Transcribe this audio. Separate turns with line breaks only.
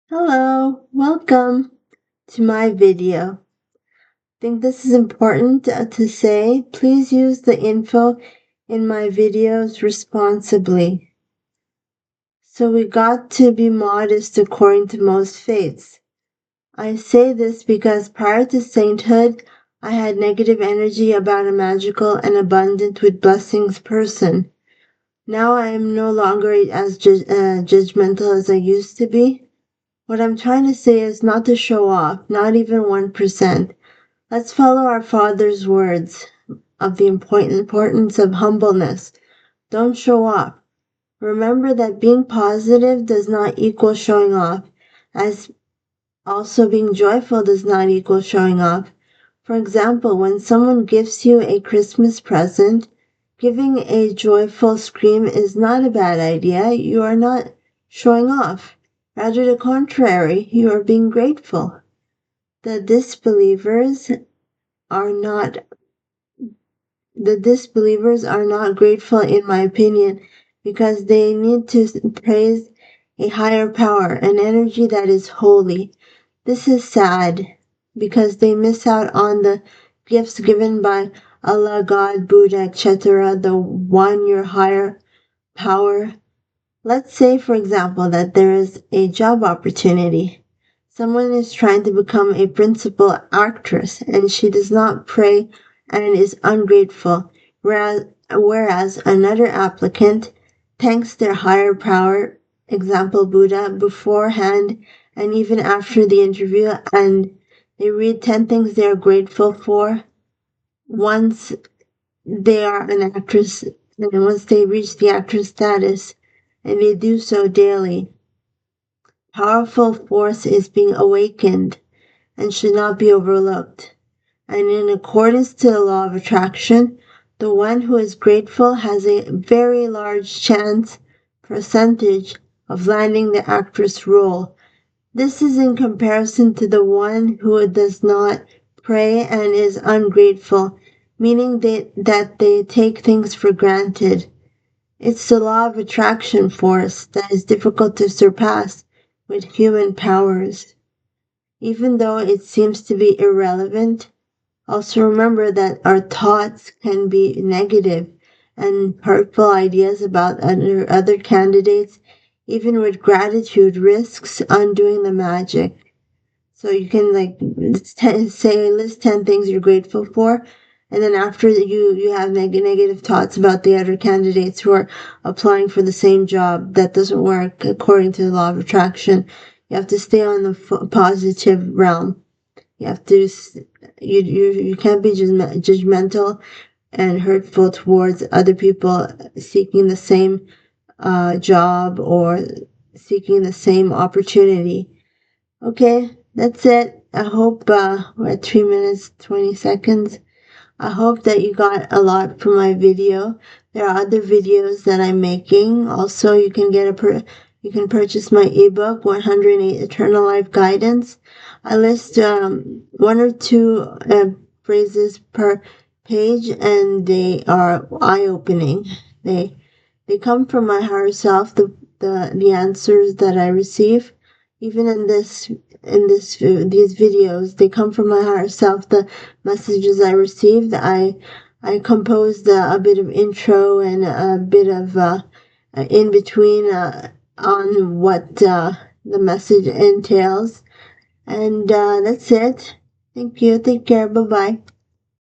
Hello, welcome to my video. I think this is important to say. Please use the info in my videos responsibly. So we got to be modest according to most faiths. I say this because prior to sainthood, I had negative energy about a magical and abundant with blessings person. Now I am no longer as judgmental as I used to be. What I'm trying to say is not to show off, not even 1%. Let's follow our Father's words of the importance of humbleness. Don't show off. Remember that being positive does not equal showing off, as also being joyful does not equal showing off. For example, when someone gives you a Christmas present, giving a joyful scream is not a bad idea. You are not showing off. Rather the contrary, you are being grateful. The disbelievers are not grateful, in my opinion, because they need to praise a higher power, an energy that is holy. This is sad because they miss out on the gifts given by Allah, God, Buddha, etc., the one, your higher power. Let's say, for example, that there is a job opportunity. Someone is trying to become a principal actress and she does not pray and is ungrateful, whereas another applicant thanks their higher power, example Buddha, beforehand and even after the interview, and they read 10 things they are grateful for once they are an actress and once they reach the actress status, and they do so daily. Powerful force is being awakened and should not be overlooked. And in accordance to the law of attraction, the one who is grateful has a very large percentage of landing the actress role. This is in comparison to the one who does not pray and is ungrateful, meaning that they take things for granted. It's the law of attraction force that is difficult to surpass with human powers. Even though it seems to be irrelevant, also remember that our thoughts can be negative and hurtful ideas about other candidates, even with gratitude, risks undoing the magic. So you can list 10 things you're grateful for, and then after you have negative thoughts about the other candidates who are applying for the same job. That doesn't work according to the law of attraction. You have to stay on the positive realm. You have to you can't be judgmental and hurtful towards other people seeking the same job or seeking the same opportunity. Okay, that's it. I hope we're at 3 minutes 20 seconds. I hope that you got a lot from my video. There are other videos that I'm making. Also, you can you can purchase my ebook, 108 Eternal Life Guidance. I list one or two phrases per page, and they are eye-opening. They come from my higher self. The answers that I receive, even in these videos, they come from my higher self. The messages I received, I composed a bit of intro and a bit of in between on what the message entails, and that's it. Thank you. Take care. Bye bye.